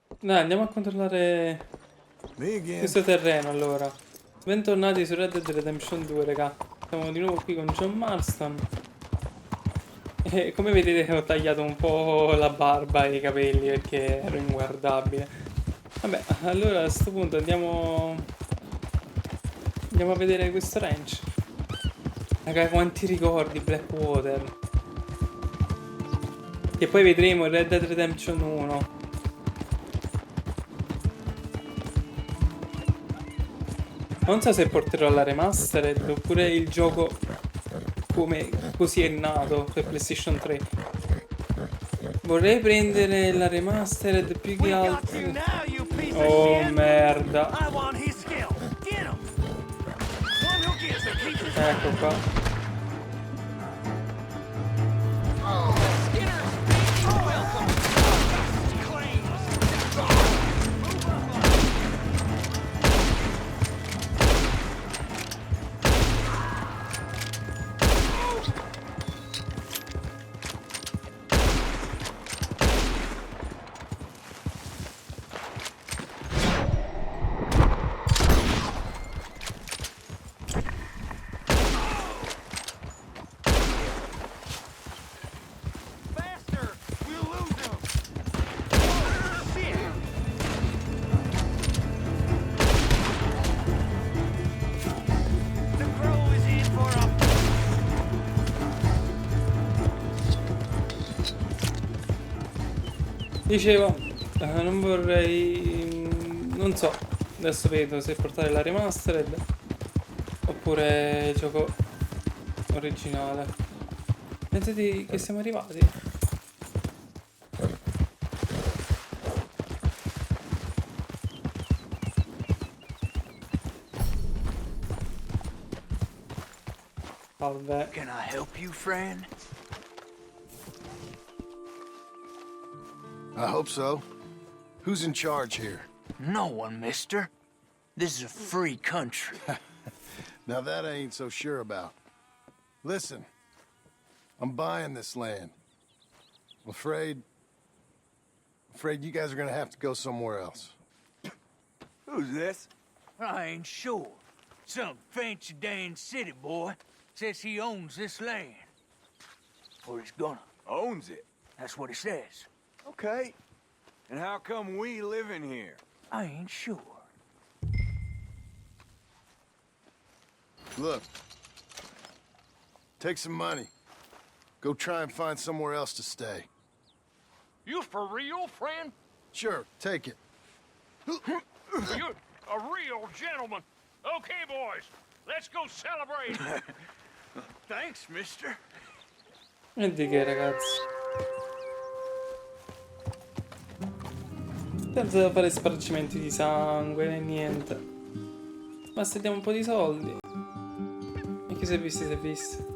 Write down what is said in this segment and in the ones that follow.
Dai, andiamo a controllare Me again. questo terreno allora. Bentornati su Red Dead Redemption 2, raga. Siamo di nuovo qui con John Marston. E come vedete ho tagliato un po' la barba e i capelli perché ero inguardabile. Vabbè, allora a sto punto andiamo a vedere questo ranch. Raga, quanti ricordi Blackwater. Che poi vedremo in Red Dead Redemption 1. Non so se porterò la remastered oppure il gioco come così è nato per PlayStation 3. Vorrei prendere la remastered più che altro. Oh merda. Ecco qua. Dicevo, non vorrei... non so, adesso vedo se portare la remastered oppure il gioco originale. Pensate che siamo arrivati? Salve. Can I help you, friend? I hope so. Who's in charge here? No one, mister. This is a free country. Now that I ain't so sure about. Listen, I'm buying this land. I'm afraid you guys are gonna have to go somewhere else. Who's this? I ain't sure. Some fancy Dan city boy says he owns this land. Or he's gonna. Owns it. That's what he says. Okay. And how come we live in here? I ain't sure. Look, take some money. Go try and find somewhere else to stay. You for real, friend? Sure, take it. You're a real gentleman. Okay, boys, let's go celebrate. Thanks, mister. E di che, ragazzi? Senza fare spargimenti di sangue né niente. Basta diamo un po' di soldi. E chi si è visto si è visto.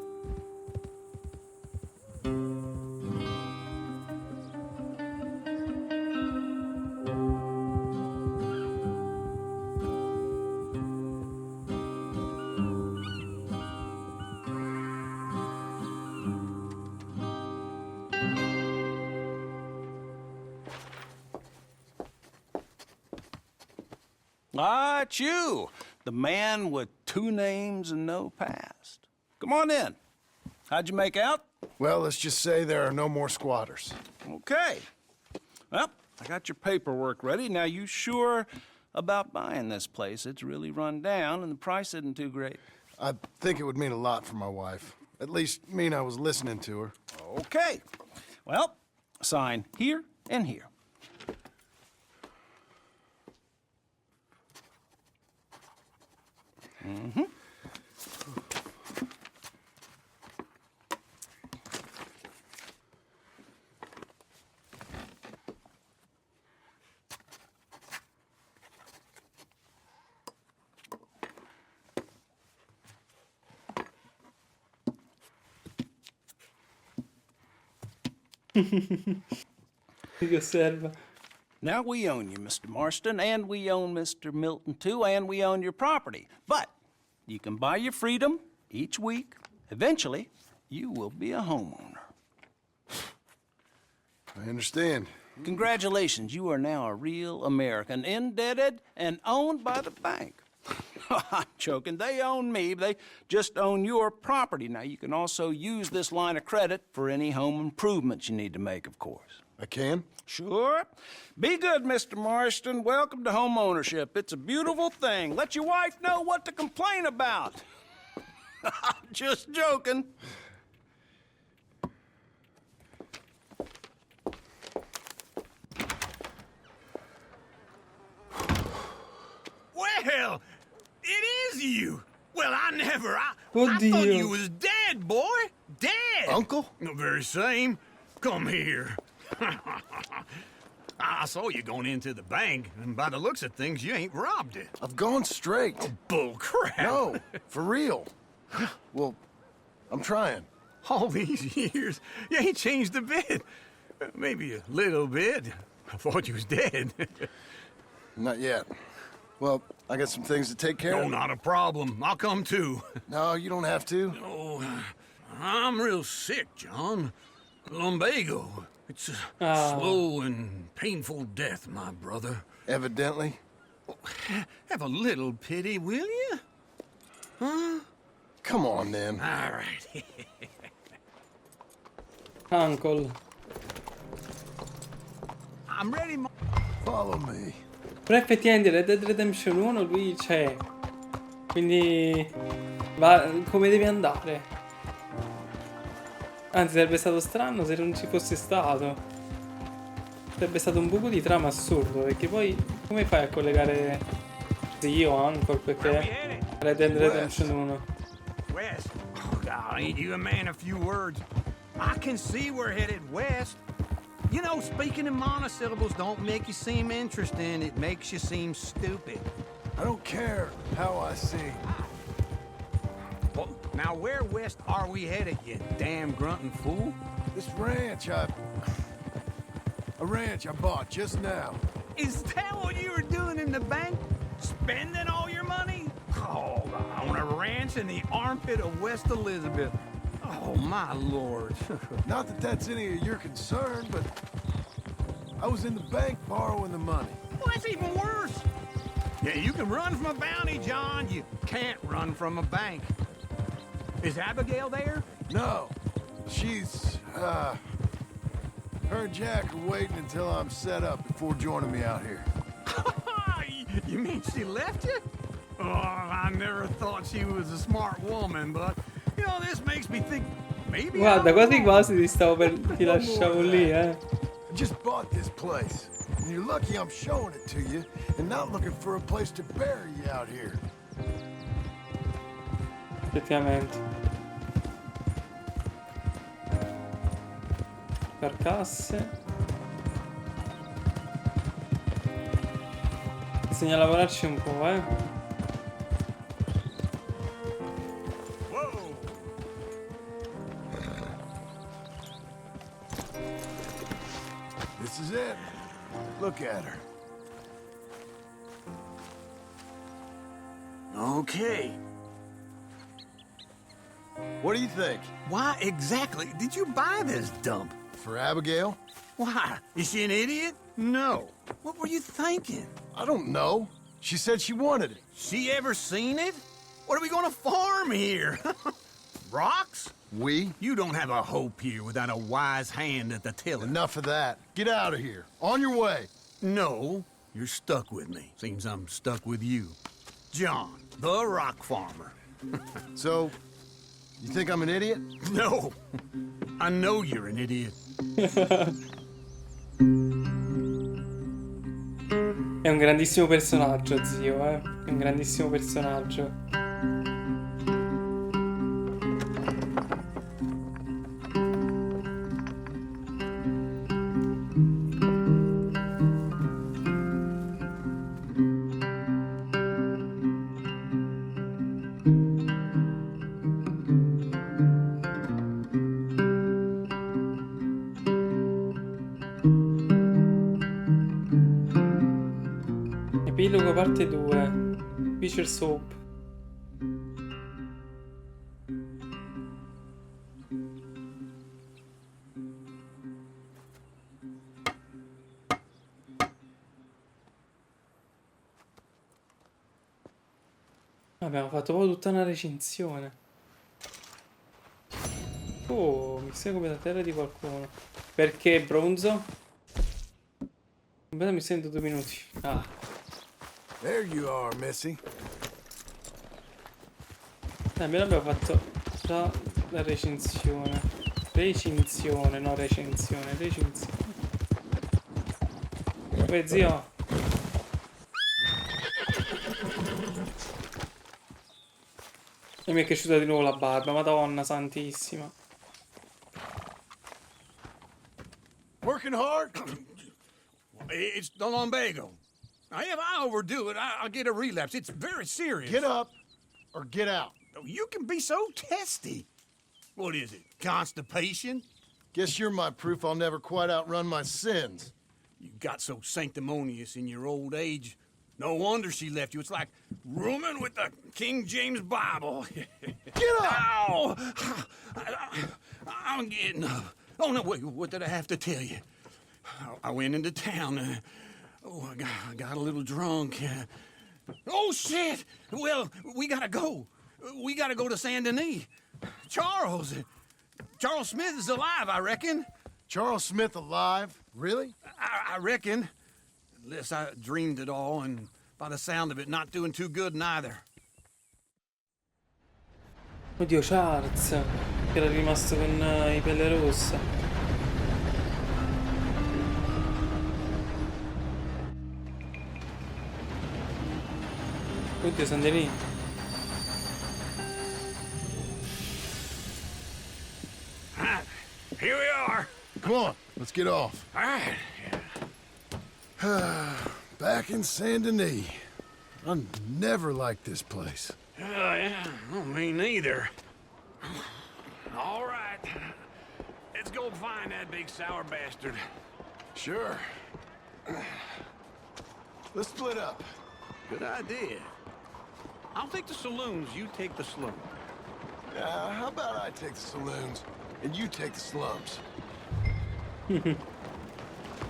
Ah, it's you, the man with 2 names and no past. Come on in. How'd you make out? Well, let's just say there are no more squatters. Okay. Well, I got your paperwork ready. Now, you sure about buying this place? It's really run down, and the price isn't too great. I think it would mean a lot for my wife. At least mean I was listening to her. Okay. Well, sign here and here. Mm-hmm. Ti osserva. Now we own you, Mr. Marston, and we own Mr. Milton, too, and we own your property. But you can buy your freedom each week. Eventually, you will be a homeowner. I understand. Congratulations, you are now a real American, indebted and owned by the bank. I'm joking. They own me. They just own your property. Now, you can also use this line of credit for any home improvements you need to make, of course. I can? Sure. Be good, Mr. Marston. Welcome to home ownership. It's a beautiful thing. Let your wife know what to complain about. I'm just joking. Well, it is you. Well, I thought Oddio. you was dead, boy. Dead. Uncle? The very same. Come here. I saw you going into the bank, and by the looks of things, you ain't robbed it. I've gone straight. Bull crap. No, for real. Well, I'm trying. All these years, you ain't changed a bit. Maybe a little bit. I thought you was dead. Not yet. Well, I got some things to take care No, of. not a problem. I'll come too. No, you don't have to. Oh, I'm real sick, John. Lumbago. It's a slow and painful death, my brother. Evidently. Have a little pity, will you? Huh? Come on, then. All right. Uncle. I'm ready, Follow me. Però effettivamente Red Dead Redemption 1 lui c'è. Quindi va come deve andare. Anzi, sarebbe stato strano se non ci fosse stato. Sarebbe stato un buco di trama assurdo, perché poi come fai a collegare Zio, Anchor, perché Red Dead Redemption 1? West. Oh, God, ain't you a man of few words? I can see we're headed west. You know, speaking in monosyllables don't make you seem interesting. It makes you seem stupid. I don't care how I sing. Well, now where west are we headed, you damn grunting fool? This ranch a ranch I bought just now. Is that what you were doing in the bank? Spending all your money? Oh, on a ranch in the armpit of West Elizabeth. Oh, my lord. Not that that's any of your concern, but I was in the bank borrowing the money. Well, that's even worse. Yeah, you can run from a bounty, John. You can't run from a bank. Is Abigail there? No, she's, her and Jack are waiting until I'm set up before joining me out here. You mean she left you? Oh, I never thought she was a smart woman, but, you know, this makes me think maybe Guarda, I'm quasi wrong. quasi ti lasciavo lì, I just bought this place. And you're lucky I'm showing it to you and not looking for a place to bury you out here. Effettivamente. Carcasse. Bisogna lavorarci un po', Whoa! This is it. Look at her. Okay. What do you think? Why exactly did you buy this dump? For Abigail? Why? Is she an idiot? No. What were you thinking? I don't know. She said she wanted it. She ever seen it? What are we gonna farm here? Rocks? We? You don't have a hope here without a wise hand at the tiller. Enough of that. Get out of here. On your way. No, you're stuck with me. Seems I'm stuck with you. John, the rock farmer. So, you think I'm an idiot? No, I know you're an idiot. È un grandissimo personaggio, zio, È un grandissimo personaggio. Epilogo parte 2. Feature Soap. Abbiamo fatto proprio tutta una recensione. Oh, missione completa terra di qualcuno. Perché bronzo? Completa missione in 2 minuti. Ah. There you are, Missy. Almeno abbiamo fatto già la recensione. Recensione, no recensione, recensione. Uè, zio. E mi è cresciuta di nuovo la barba, madonna santissima. Working hard? It's the lumbago. Now, if I overdo it, I'll get a relapse. It's very serious. Get up or get out. You can be so testy. What is it, constipation? Guess you're my proof I'll never quite outrun my sins. You got so sanctimonious in your old age. No wonder she left you. It's like rooming with the King James Bible. Get up! Ow! I'm getting up. Oh, no, wait, what did I have to tell you? I went into town. I got a little drunk. Oh, shit! Well, we gotta go. We gotta go to Saint Denis. Charles Smith is alive, I reckon. Charles Smith alive? Really? I reckon. Unless I dreamed it all, and by the sound of it, not doing too good neither. Oddio, Charles, che era rimasto con i pelle rossa. Oddio, Saint Denis. Here we are. Come on, let's get off. All right. Back in Saint Denis. I never liked this place. Yeah, no, me neither. All right. Let's go find that big sour bastard. Sure. Let's split up. Good idea. I'll take the saloons, you take the slum. How about I take the saloons and you take the slums?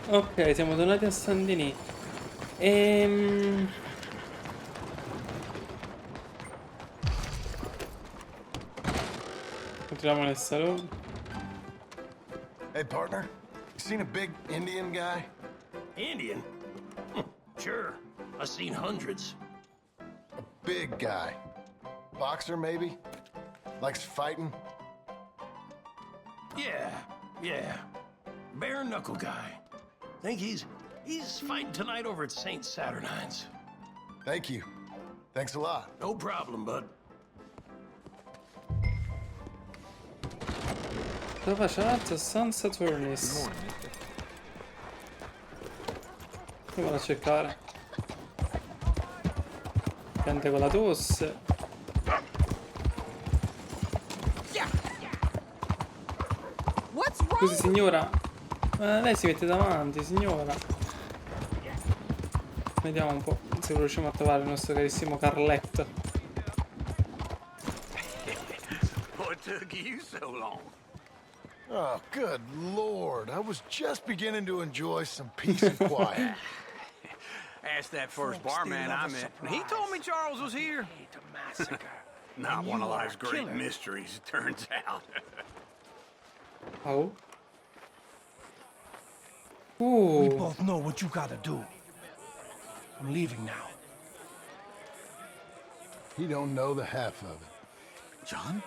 Ok, siamo tornati a Saint Denis. Entriamo nel salone. Hey, partner. You seen a big Indian guy? Indian? Sure. I've seen hundreds. A big guy. Boxer, maybe? Likes fighting? Yeah. Bare knuckle guy. Think he's fighting tonight over at St. Saturnine's. Thank you. Thanks a lot. No problem, bud. Cosa facciamo? San Saturnis. Io vado a cercare. Piante con la tosse. Scusi signora. Lei si mette davanti, signora. Vediamo un po' se riusciamo a trovare il nostro carissimo Carletto. What took you so long? Oh, good Lord. I was just beginning to enjoy some peace and quiet. Asked that first barman I met. He told me Charles was here. Not one of life's great mysteries, it turns out. Oh. We both know what you gotta do. I'm leaving now. He don't know the half of it. John?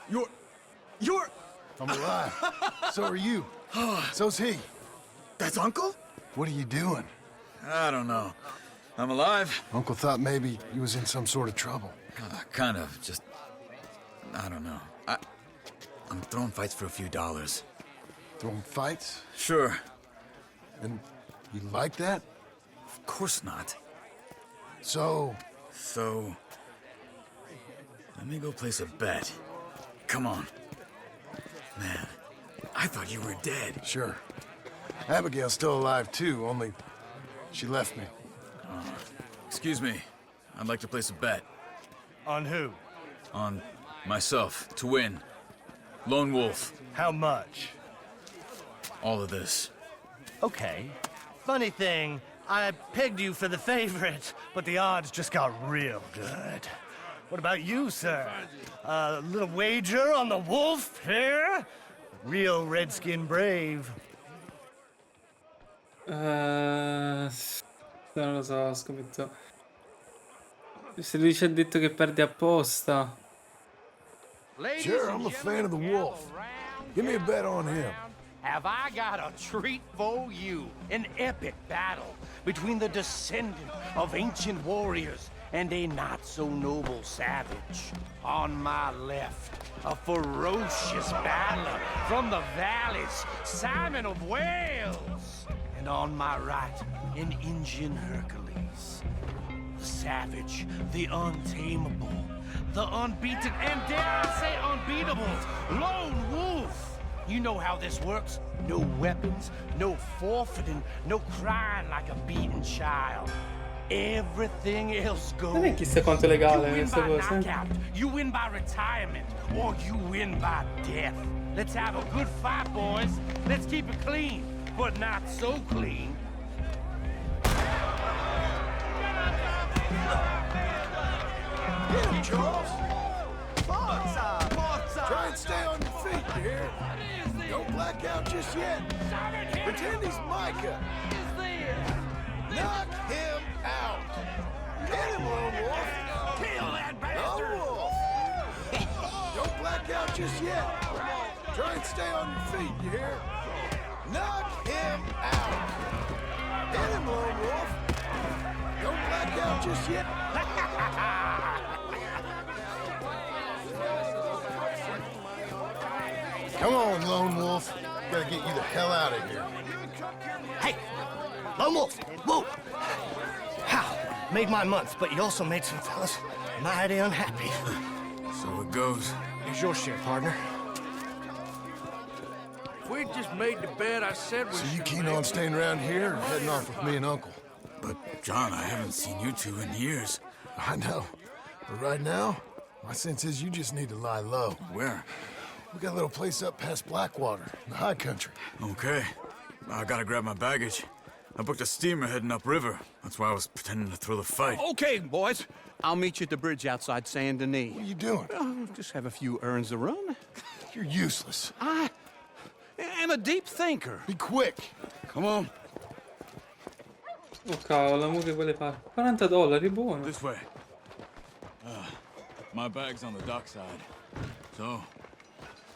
You're... I'm alive. So are you. So's he. That's Uncle? What are you doing? I don't know. I'm alive. Uncle thought maybe he was in some sort of trouble. Kind of. Just... I don't know. I'm throwing fights for a few dollars. Throwing fights? Sure. And you like that? Of course not. So, let me go place a bet. Come on. Man, I thought you were dead. sure. Abigail's still alive too, only she left me. Excuse me. I'd like to place a bet. On who? On myself, to win. Lone Wolf. How much? All of this. Okay. Funny thing, I pegged you for the favorite, but the odds just got real good. What about you, sir? A little wager on the wolf here? Real redskin brave. Non lo so, scommetto. Se lui ci ha detto che perde apposta. Sure, I'm a fan of the wolf. Give me a bet on him. Have I got a treat for you? An epic battle between the descendant of ancient warriors and a not-so-noble savage. On my left, a ferocious battler from the valleys, Simon of Wales. And on my right, an Indian Hercules. The savage, the untamable, the unbeaten, and dare I say unbeatable, lone wolf. You know how this works. No weapons, no forfeiting, no crying like a beaten child. Everything else goes. Non è chissà quanto è legale You win questa by cosa. knockout, you win by retirement, or you win by death. Let's have a good fight, boys. Let's keep it clean, but not so clean. Get him, Charles. Try and stay on your feet, you hear? Don't black out just yet. Pretend he's Micah. Knock him out. Get him, lone wolf. Kill that Lone bastard! wolf. Don't black out just yet. Try and stay on your feet, you hear? Knock him out. Get him, lone wolf. Don't black out just yet. Come on, lone wolf. Gotta get you the hell out of here. Hey, Lone Wolf, whoa! How? Made my month, but you also made some fellas mighty unhappy. So it goes. Here's your share, partner. If we just made the bed I said we So you should keen make, on staying around here or heading off with me and Uncle? But, John, I haven't seen you two in years. I know. But right now, my sense is you just need to lie low. Where? We got a little place up past Blackwater, in the high country. Okay. I gotta grab my baggage. I booked a steamer heading upriver. That's why I was pretending to throw the fight. Okay, boys. I'll meet you at the bridge outside Saint Denis. What are you doing? Oh, just have a few errands to run. You're useless. I am a deep thinker. Be quick. Come on. Oh cavolo, la che vuole fare? $40, buono. This way. My bag's on the dockside. So,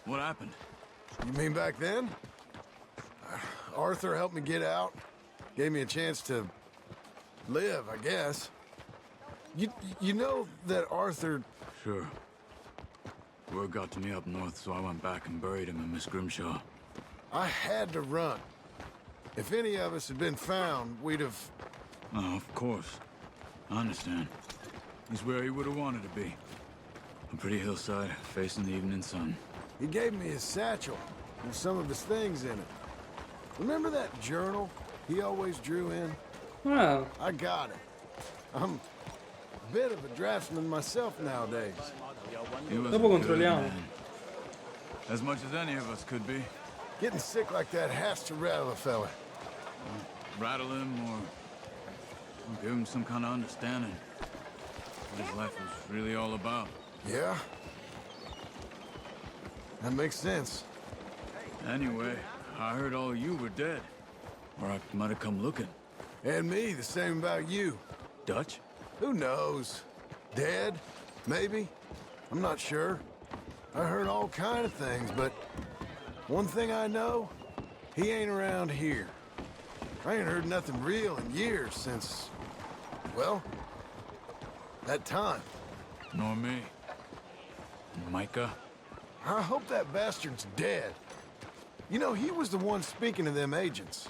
what happened? You mean back then? Arthur helped me get out. Gave me a chance to live, I guess. You know that Arthur... Sure. Word got to me up north, so I went back and buried him in Miss Grimshaw. I had to run. If any of us had been found, we'd have... Oh, of course. I understand. He's where he would have wanted to be. A pretty hillside, facing the evening sun. He gave me his satchel with some of his things in it. Remember that journal he always drew in? Ah, I got it. I'm a bit of a draftsman myself nowadays. He was Dopo a good controlliamo. man. As much as any of us could be. Getting sick like that has to rattle a fella. Rattle him or give him some kind of understanding what his life was really all about. Yeah? That makes sense. Anyway, I heard all you were dead. Or I might have come looking. And me, the same about you. Dutch? Who knows? Dead? Maybe? I'm not sure. I heard all kind of things, but one thing I know, he ain't around here. I ain't heard nothing real in years since, well, that time. Nor me. Micah? I hope that bastard's dead. You know, he was the one speaking to them agents.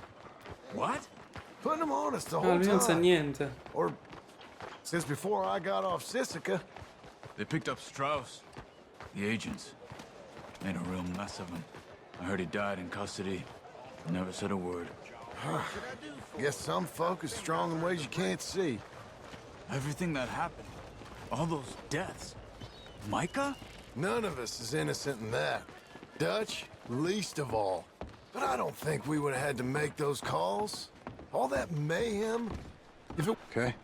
What? Putting them on us the no, whole lui non sa time. niente. Or since before I got off Sisika. They picked up Strauss. The agents. Made a real mess of him. I heard he died in custody. Never said a word. Guess some folk is strong in ways you can't see. Everything that happened. All those deaths. Micah? None of us is innocent in that. Dutch, least of all. But I don't think we would have had to make those calls. All that mayhem. If it... Okay.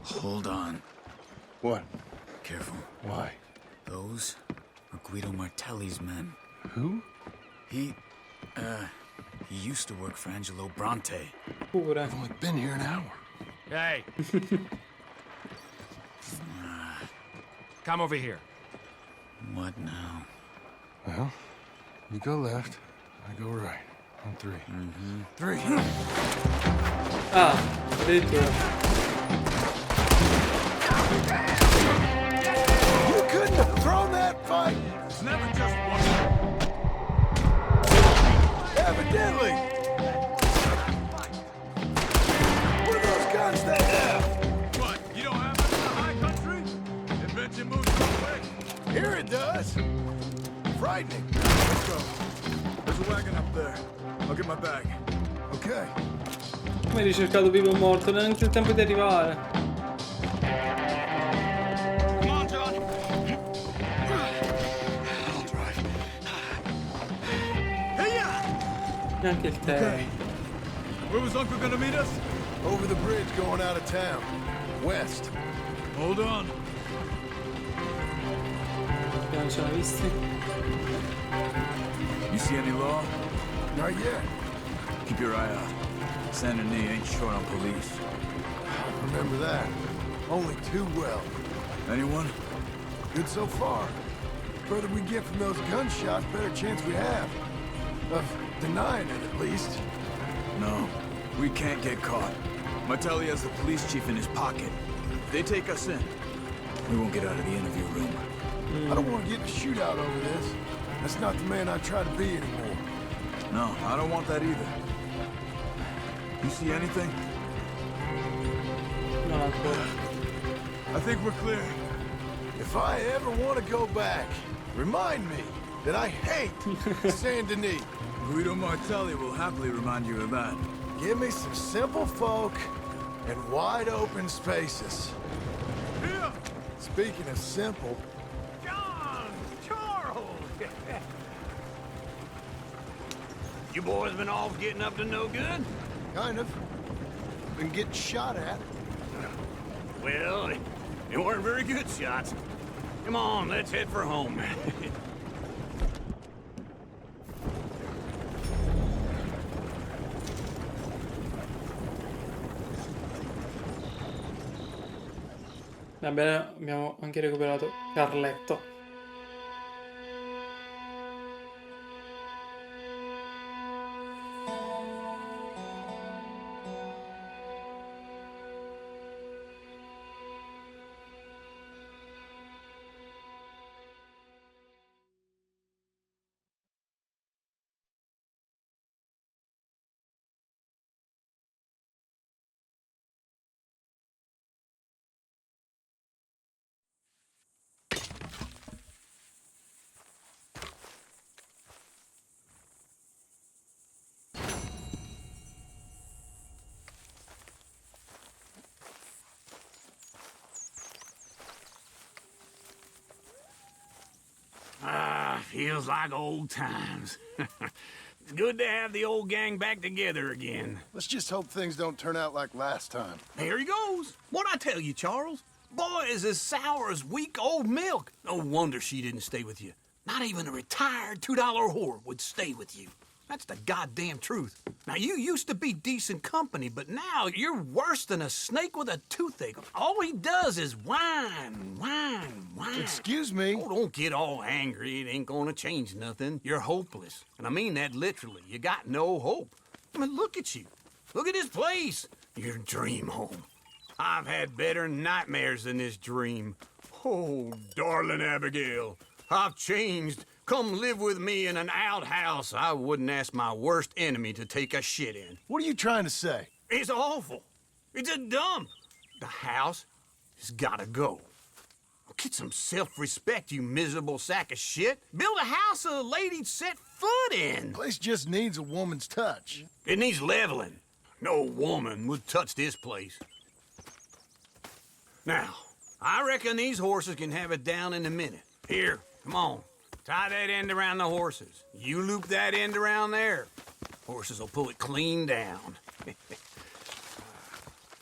Hold on. What? Careful. Why? Those are Guido Martelli's men. Who? He used to work for Angelo Bronte. Pure. I've only been here an hour. Hey. Come over here. What now? Well, you go left, I go right. On 3. Three. Ah, addirittura. You couldn't have thrown that fight! It's never just one. Evidently! What are those guns they have? What, you don't have them in the high country? Invention moves so quick. Here it does! Frightening. Let's go. There's a wagon up there. I'll get my bag. Okay. Come hai ricercato vivo o morto? Neanche il tempo di arrivare. Come on, John. I'll drive. Neanche il tempo. Where was Uncle gonna meet us? Over the bridge going out of town. West. Hold on. Non ce l'ha visti. You see any law? Not yet. Keep your eye out. Saint Denis ain't short on police. Remember that. Only too well. Anyone? Good so far. Further we get from those gunshots, better chance we have. Of denying it, at least. No. We can't get caught. Martelli has the police chief in his pocket. If they take us in, we won't get out of the interview room. I don't want to get in a shootout over this. That's not the man I try to be anymore. No, I don't want that either. You see anything? Non ancora. I think we're clear. If I ever want to go back, remind me that I hate Saint Denis. Guido Martelli will happily remind you of that. Give me some simple folk and wide open spaces. Here! Speaking of simple, John! Charles! You boys been off getting up to no good? kind of. Been getting shot at. Well, they weren't very good shots. Come on, let's head for home. Abbiamo anche recuperato Carletto. Feels like old times. It's good to have the old gang back together again. Let's just hope things don't turn out like last time. There he goes. What'd I tell you, Charles? Boy is as sour as weak old milk. No wonder she didn't stay with you. Not even a retired $2 whore would stay with you. That's the goddamn truth. Now, you used to be decent company, but now you're worse than a snake with a toothache. All he does is whine, whine, whine. Excuse me? Oh, don't get all angry. It ain't gonna change nothing. You're hopeless. And I mean that literally. You got no hope. I mean, look at you. Look at this place. Your dream home. I've had better nightmares than this dream. Oh, darling Abigail, I've changed. Come live with me in an outhouse I wouldn't ask my worst enemy to take a shit in. What are you trying to say? It's awful. It's a dump. The house has gotta go. Get some self-respect, you miserable sack of shit. Build a house a lady'd set foot in. Place just needs a woman's touch. It needs leveling. No woman would touch this place. Now, I reckon these horses can have it down in a minute. Here, come on. Tie that end around the horses. You loop that end around there. Horses will pull it clean down.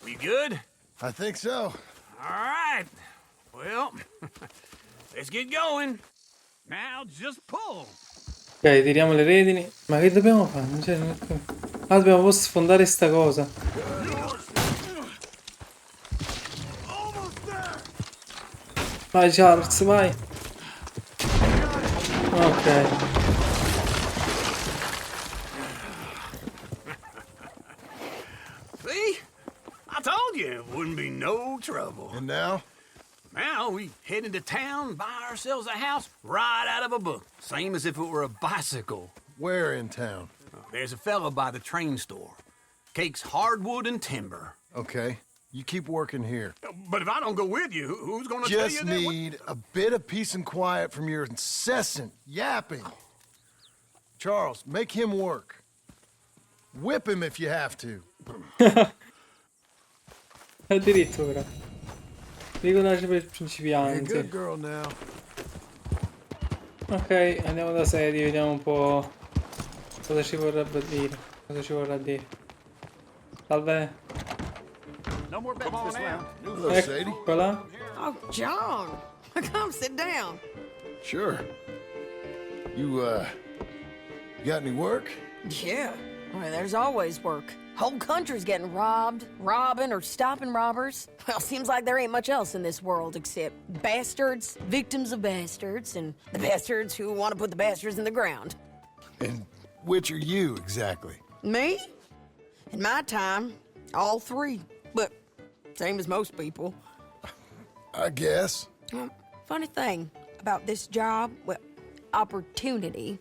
We good? I think so. All right. Well, let's get going. Now just pull. Ok, tiriamo le redini. Ma che dobbiamo fare? Ah, dobbiamo proprio sfondare sta cosa. Vai Charles, vai. Ok. See? I told you it wouldn't be no trouble. And now? Now we head into town, buy ourselves a house right out of a book. Same as if it were a bicycle. Where in town? There's a fella by the train store. Cakes hardwood and timber. Okay. You keep working here. But if I don't go with you, who's gonna tell you Just that? need a bit of peace and quiet from your incessant yapping. Charles, make him work. Whip him if you have to. Addirittura. Ricordarci per Hey, principianti. good girl now. Ok, andiamo da sedi, vediamo un po' cosa ci vorrebbe dire. Cosa ci vorrà dire. Salve. No more bets this round. Hello, Sadie. Eccola. Oh, John. Come sit down. Sure. You got any work? Yeah. Well, there's always work. Whole country's getting robbed, robbing, or stopping robbers. Well, seems like there ain't much else in this world except bastards, victims of bastards, and the bastards who want to put the bastards in the ground. And which are you exactly? Me? In my time, all three. But same as most people. I guess. Funny thing about this job, well, opportunity,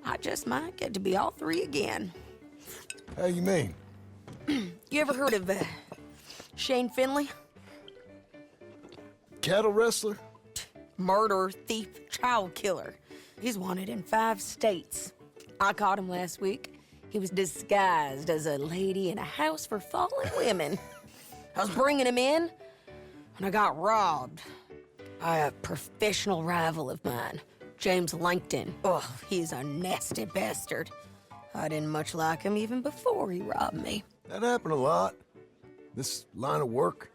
I just might get to be all three again. How you mean? You ever heard of Shane Finley? Cattle wrestler? Murderer, thief, child killer. He's wanted in 5 states. I caught him last week. He was disguised as a lady in a house for fallen women. I was bringing him in, and I got robbed by a professional rival of mine, James Langton. Oh, he's a nasty bastard. I didn't much like him even before he robbed me. That happened a lot. This line of work.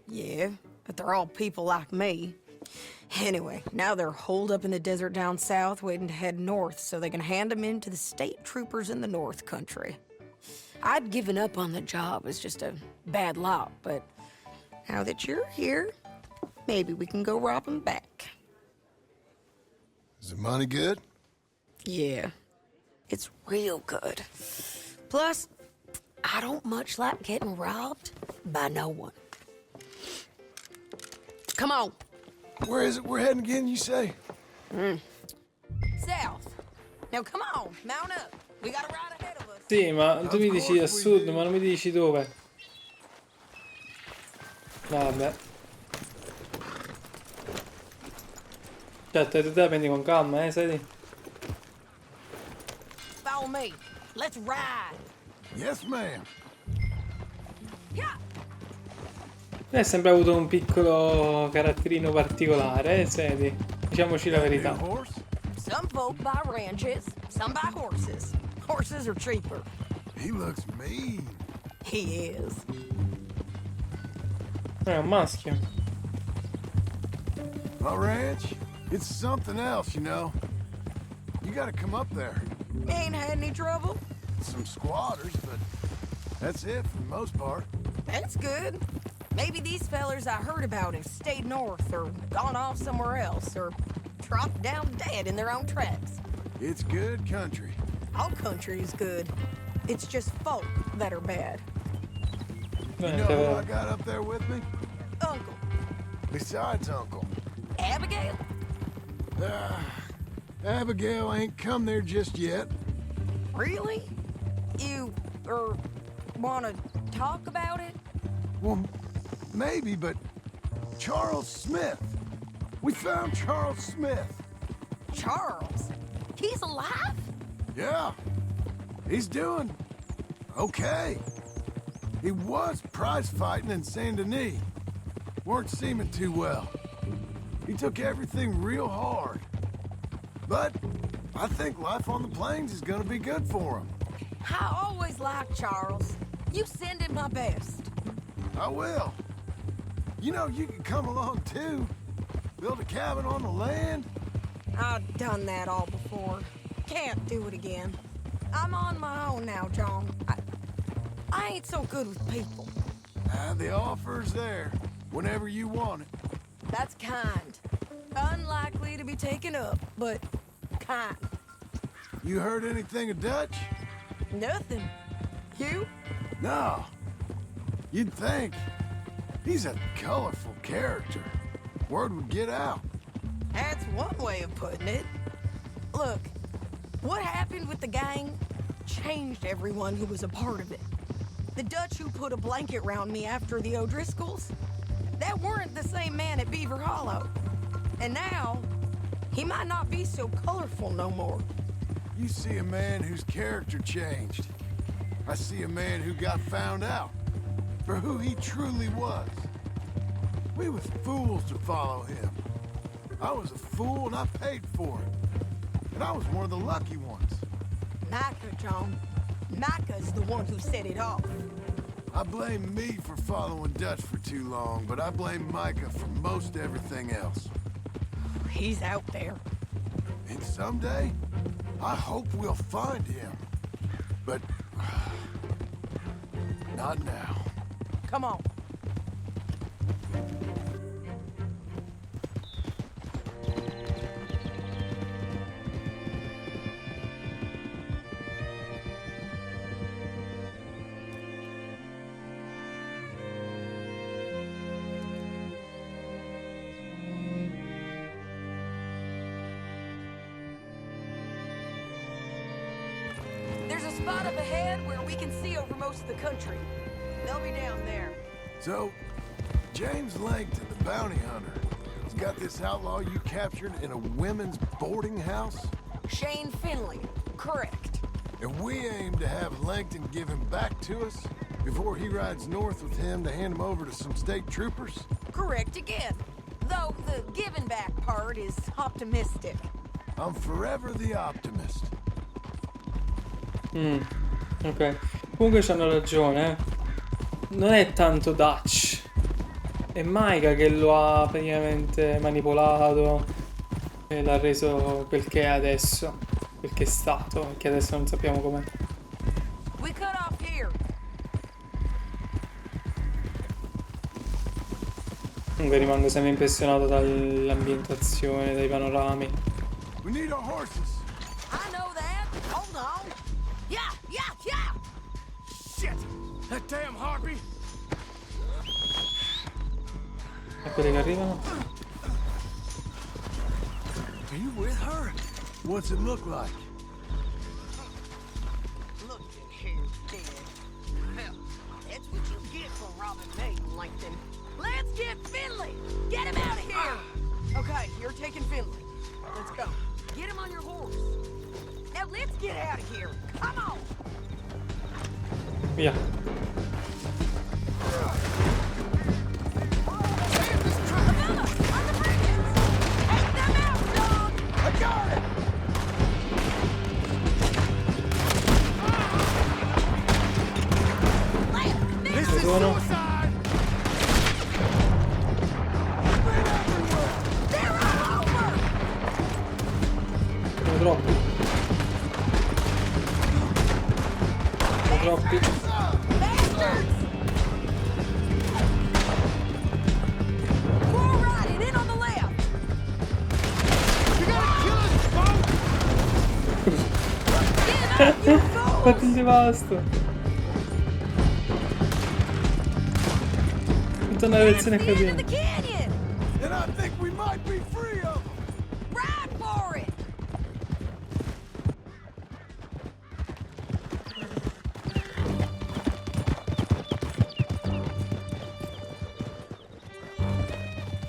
Yeah, but they're all people like me. Anyway, now they're holed up in the desert down south, waiting to head north so they can hand them in to the state troopers in the north country. I'd given up on the job as just a bad lot, but now that you're here, maybe we can go rob them back. Is the money good? Yeah, it's real good. Plus, I don't much like getting robbed by no one. Come on. Where is it we're heading again, you say? South. Now come on, mount up. We got a ride ahead of us. Sì, ma tu mi dici a sud, ma non mi dici dove. No, vabbè. Certo, tu te la prendi con calma, senti? Follow me. Let's ride. Yes, ma'am. Yeah. Lei ha sempre avuto un piccolo caratterino particolare, senti? Diciamoci la verità. Some folk buy ranches, some buy horses. Horses are cheaper. He looks mean. He is. È un maschio. My ranch, it's something else, you know. You gotta come up there. Ain't had any trouble? Some squatters, but that's it for the most part. That's good. Maybe these fellers I heard about have stayed north or gone off somewhere else or dropped down dead in their own tracks. It's good country. All country is good. It's just folk that are bad. You know who I got up there with me? Uncle. Besides Uncle. Abigail? Abigail ain't come there just yet. Really? You, wanna talk about it? Well, maybe, but Charles Smith. We found Charles Smith. Charles? He's alive? Yeah. He's doing okay. He was prize fighting in Saint Denis. Weren't seeming too well. He took everything real hard. But I think life on the plains is gonna be good for him. I always liked Charles. You send him my best. I will. You know, you can come along too. Build a cabin on the land? I've done that all before. Can't do it again. I'm on my own now, John. I ain't so good with people. The offer's there, whenever you want it. That's kind. Unlikely to be taken up, but kind. You heard anything of Dutch? Nothing. You? No. You'd think. He's a colorful character. Word would get out. That's one way of putting it. Look, what happened with the gang changed everyone who was a part of it. The Dutch who put a blanket round me after the O'Driscolls, that weren't the same man at Beaver Hollow. And now, he might not be so colorful no more. You see a man whose character changed. I see a man who got found out for who he truly was. We was fools to follow him. I was a fool and I paid for it. And I was one of the lucky ones. Micah, John. Micah's the one who set it off. I blame me for following Dutch for too long, but I blame Micah for most everything else. He's out there. And someday, I hope we'll find him. But not now. Come on. There's a spot up ahead where we can see over most of the country. They'll be down there. So, James Langton, the bounty hunter, has got this outlaw you captured in a women's boarding house? Shane Finley. Correct. And we aim to have Langton give him back to us before he rides north with him to hand him over to some state troopers? Correct again. Though the giving back part is optimistic. I'm forever the optimist. Ok. Comunque c'hanno ragione, Non è tanto Dutch. È Micah che lo ha praticamente manipolato e l'ha reso quel che è adesso. Quel che è stato, che adesso non sappiamo com'è. We cut off here. Comunque rimango sempre impressionato dall'ambientazione, dai panorami. We need our horses. I know that. Hold on. Yeah. Shit! That damn harpy! Eccoli che arrivano. Are you with her? What's it look like? Look at here, dead. Hell, that's what you get for robbing me, Langton. Let's get Finley! Get him out of here! Okay, you're taking Finley. Let's go. Get him on your horse. Now let's get out of here. Come on! Via. Sono troppi. Fatti basta. Tutta una lezione a catena. And I think we might be free of them. Ride for it!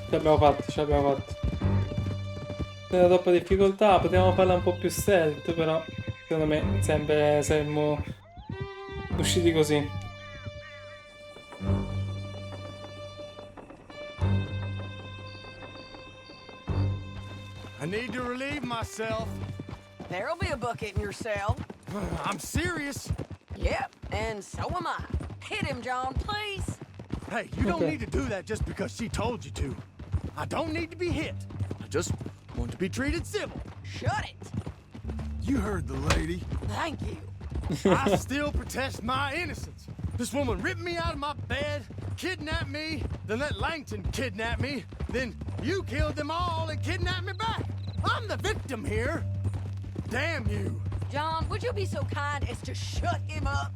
Ce l'abbiamo fatto. C'era troppa difficoltà, potevamo farla un po' più stealth, però secondo me sempre saremmo usciti così. I need to relieve myself. There'll be a bucket in your cell. I'm serious. Yep, and so am I. Hit him, John, please. Hey, you don't need to do that just because she told you to. I don't need to be hit. I just want to be treated civil. Shut it. You heard the lady. Thank you. I still protest my innocence. This woman ripped me out of my bed, kidnapped me, then let Langton kidnap me, then you killed them all and kidnapped me back. I'm the victim here. Damn you. John, would you be so kind as to shut him up?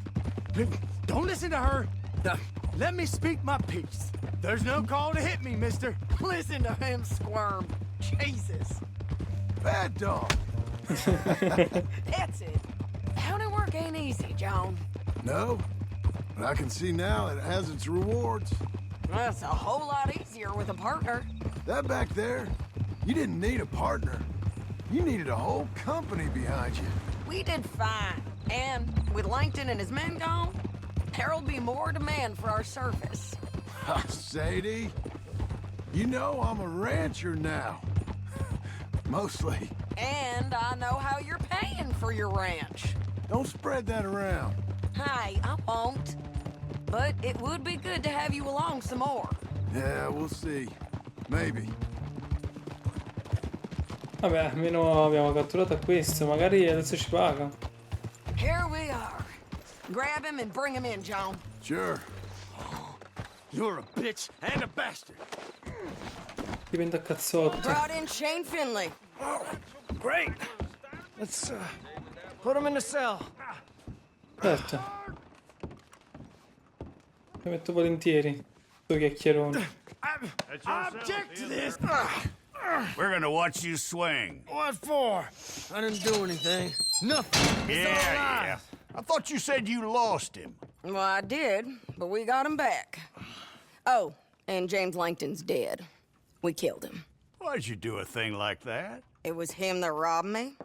Don't listen to her. Now, let me speak my piece. There's no call to hit me, mister. Listen to him squirm. Jesus. Bad dog. That's it. County work ain't easy, John. No, but I can see now it has its rewards. That's a whole lot easier with a partner. That back there, you didn't need a partner. You needed a whole company behind you. We did fine. And with Langton and his men gone, there'll be more demand for our service. Sadie, you know I'm a rancher now. Mostly. And I know how you're paying for your ranch. Don't spread that around. Hey, I won't. But it would be good to have you along some more. Yeah, we'll see. Maybe. Vabbè, almeno abbiamo catturato questo, magari adesso ci paga. Here we are. Grab him and bring him in, John. Sure. You're a bitch and a bastard. Dipende a cazzotto. Brought in Shane Finley. Great. Let's put him in the cell. Certo. Mi metto volentieri. Tu chiacchierone. I object to this. We're gonna watch you swing. What for? I didn't do anything. Nothing. It's all right. Yeah. I thought you said you lost him. Well, I did, but we got him back. Oh, and James Langton's dead. We killed him. Why'd you do a thing like that? It was him that robbed me.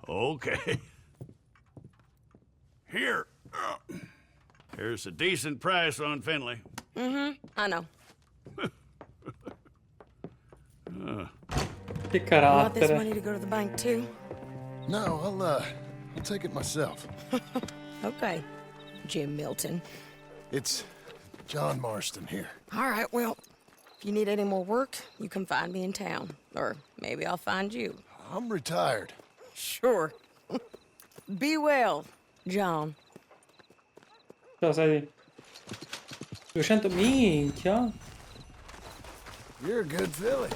Okay. Here. Here's a decent price on Finley. I know. Che You want this carattere. money to go to the bank, too? No, I'll take it myself. Okay, Jim Milton. It's John Marston here. All right, well, if you need any more work, you can find me in town. Or maybe I'll find you. I'm retired. Sure. Be well, John. Ciao, sai. 200 minchia. You're a good filly.